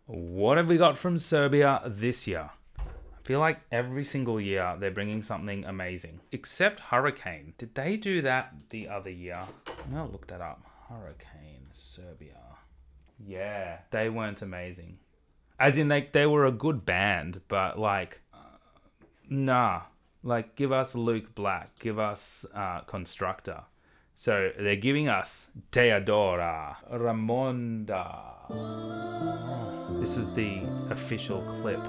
What have we got from Serbia this year? I feel like every single year they're bringing something amazing. Except Hurricane. Did they do that the other year? I'll look that up. Hurricane, Serbia. Yeah, they weren't amazing. As in, they were a good band, but like, nah. Like, give us Luke Black. Give us Constructor. So they're giving us Teodora, Ramonda. This is the official clip.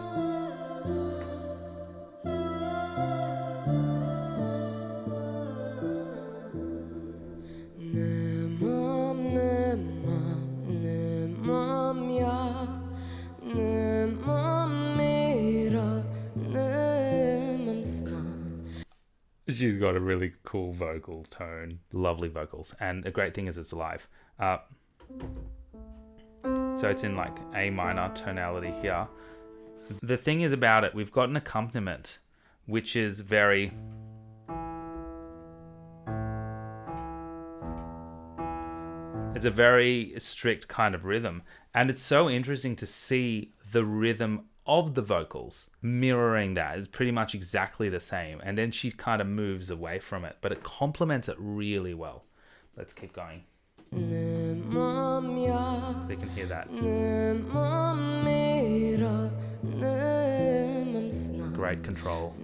She's got a really cool vocal tone, lovely vocals, and the great thing is it's live. So it's in like A minor tonality here. The thing is about it, we've got an accompaniment, which is very... It's a very strict kind of rhythm, and it's so interesting to see the rhythm of the vocals mirroring that is pretty much exactly the same, and then she kind of moves away from it, but it complements it really well. Let's keep going. So you can hear that. Great control.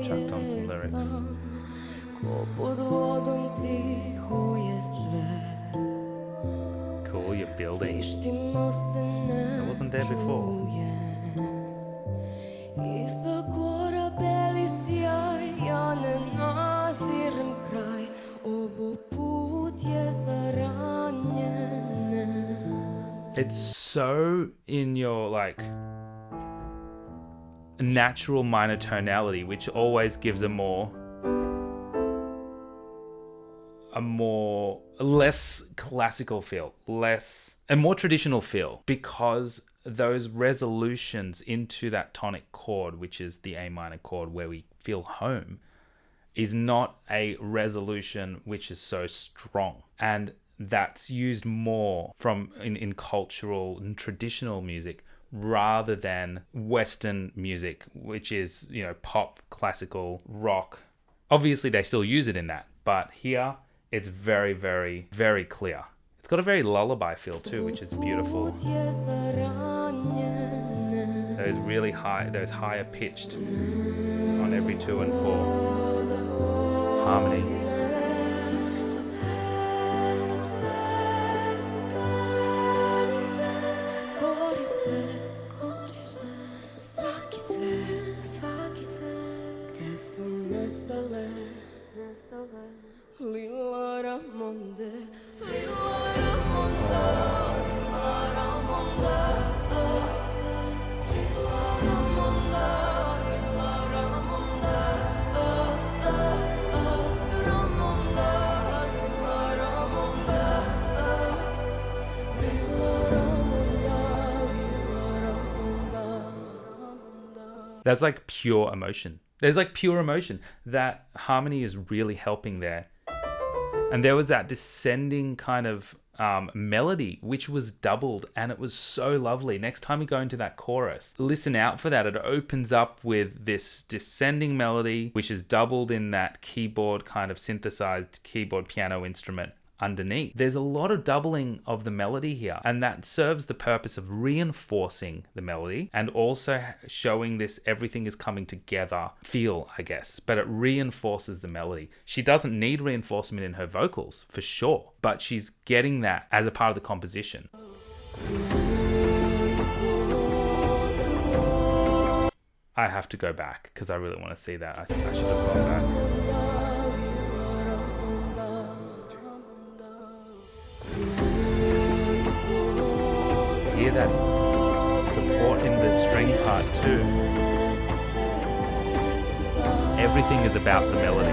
Choked on some lyrics. Cool, you're building. It wasn't there before. It's so in your like natural minor tonality, which always gives a less classical feel, a more traditional feel, because those resolutions into that tonic chord, which is the A minor chord where we feel home, is not a resolution which is so strong. And that's used more in cultural and traditional music rather than Western music, which is, pop, classical, rock. Obviously, they still use it in that, but here it's very, very, very clear. It's got a very lullaby feel too, which is beautiful. Those higher pitched on every 2 and 4 harmony. That's like pure emotion. There's like pure emotion. That harmony is really helping there. And there was that descending kind of melody, which was doubled, and it was so lovely. Next time you go into that chorus, listen out for that. It opens up with this descending melody, which is doubled in that keyboard kind of synthesized keyboard piano instrument underneath. There's a lot of doubling of the melody here, and that serves the purpose of reinforcing the melody and also showing this everything is coming together feel, I guess, but it reinforces the melody. She doesn't need reinforcement in her vocals for sure, but she's getting that as a part of the composition. I have to go back because I really want to see that. I should have gone back. Hear that support in the string part too. Everything is about the melody.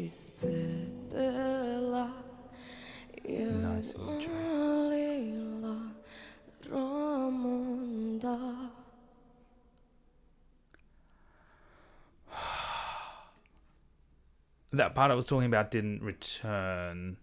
Nice imagery. That part I was talking about didn't return.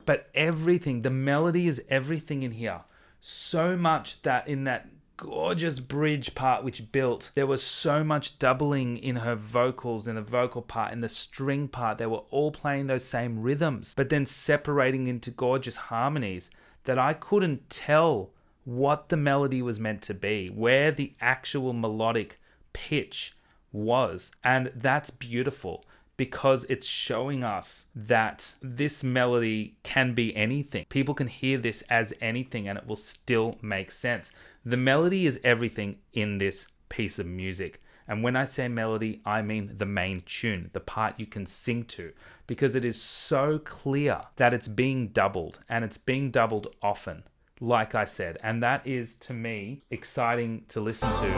But everything, the melody is everything in here. So much that in that gorgeous bridge part which built, there was so much doubling in her vocals, in the vocal part, in the string part. They were all playing those same rhythms, but then separating into gorgeous harmonies that I couldn't tell what the melody was meant to be, where the actual melodic pitch was. And that's beautiful, because it's showing us that this melody can be anything. People can hear this as anything and it will still make sense. The melody is everything in this piece of music. And when I say melody, I mean the main tune, the part you can sing to, because it is so clear that it's being doubled, and it's being doubled often, like I said. And that is, to me, exciting to listen to.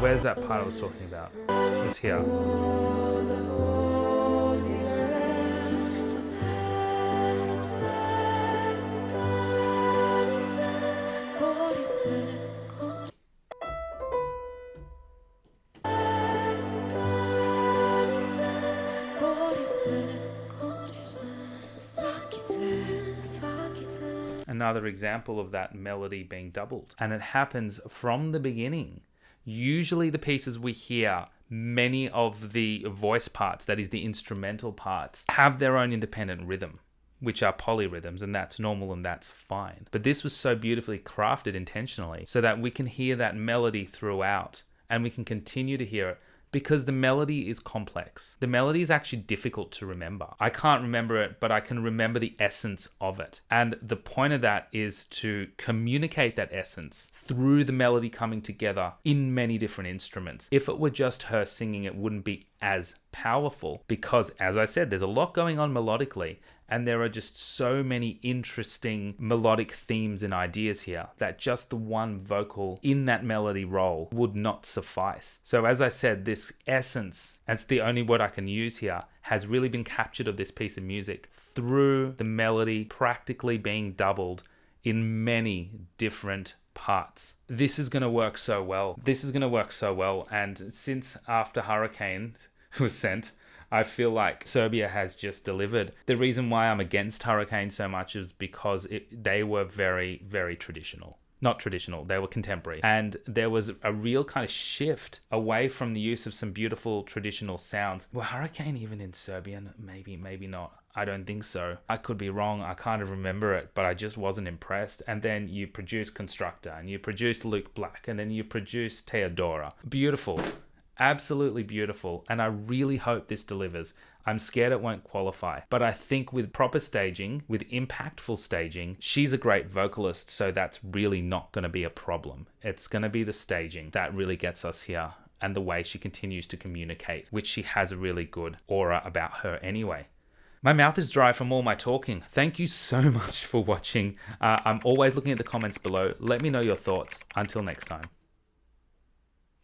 Where's that part I was talking about? It's here. Another example of that melody being doubled. And it happens from the beginning. Usually the pieces we hear, many of the voice parts, that is the instrumental parts, have their own independent rhythm, which are polyrhythms, and that's normal and that's fine. But this was so beautifully crafted intentionally so that we can hear that melody throughout, and we can continue to hear it, because the melody is complex. The melody is actually difficult to remember. I can't remember it, but I can remember the essence of it. And the point of that is to communicate that essence through the melody coming together in many different instruments. If it were just her singing, it wouldn't be as powerful, because, as I said, there's a lot going on melodically, and there are just so many interesting melodic themes and ideas here that just the one vocal in that melody role would not suffice. So as I said, this essence, that's the only word I can use here, has really been captured of this piece of music through the melody practically being doubled in many different parts. This is going to work so well. And since After Hurricane was sent, I feel like Serbia has just delivered. The reason why I'm against Hurricane so much is because they were very, very traditional. Not traditional, they were contemporary. And there was a real kind of shift away from the use of some beautiful traditional sounds. Were Hurricane even in Serbian? Maybe not. I don't think so. I could be wrong. I kind of remember it, but I just wasn't impressed. And then you produce Constructor, and you produce Luke Black, and then you produce Teodora. Beautiful. Absolutely beautiful, and I really hope this delivers. I'm scared it won't qualify, but I think with proper staging, with impactful staging, she's a great vocalist, so that's really not going to be a problem. It's going to be the staging that really gets us here, and the way she continues to communicate, which she has a really good aura about her anyway. My mouth is dry from all my talking. Thank you so much for watching. I'm always looking at the comments below. Let me know your thoughts. Until next time.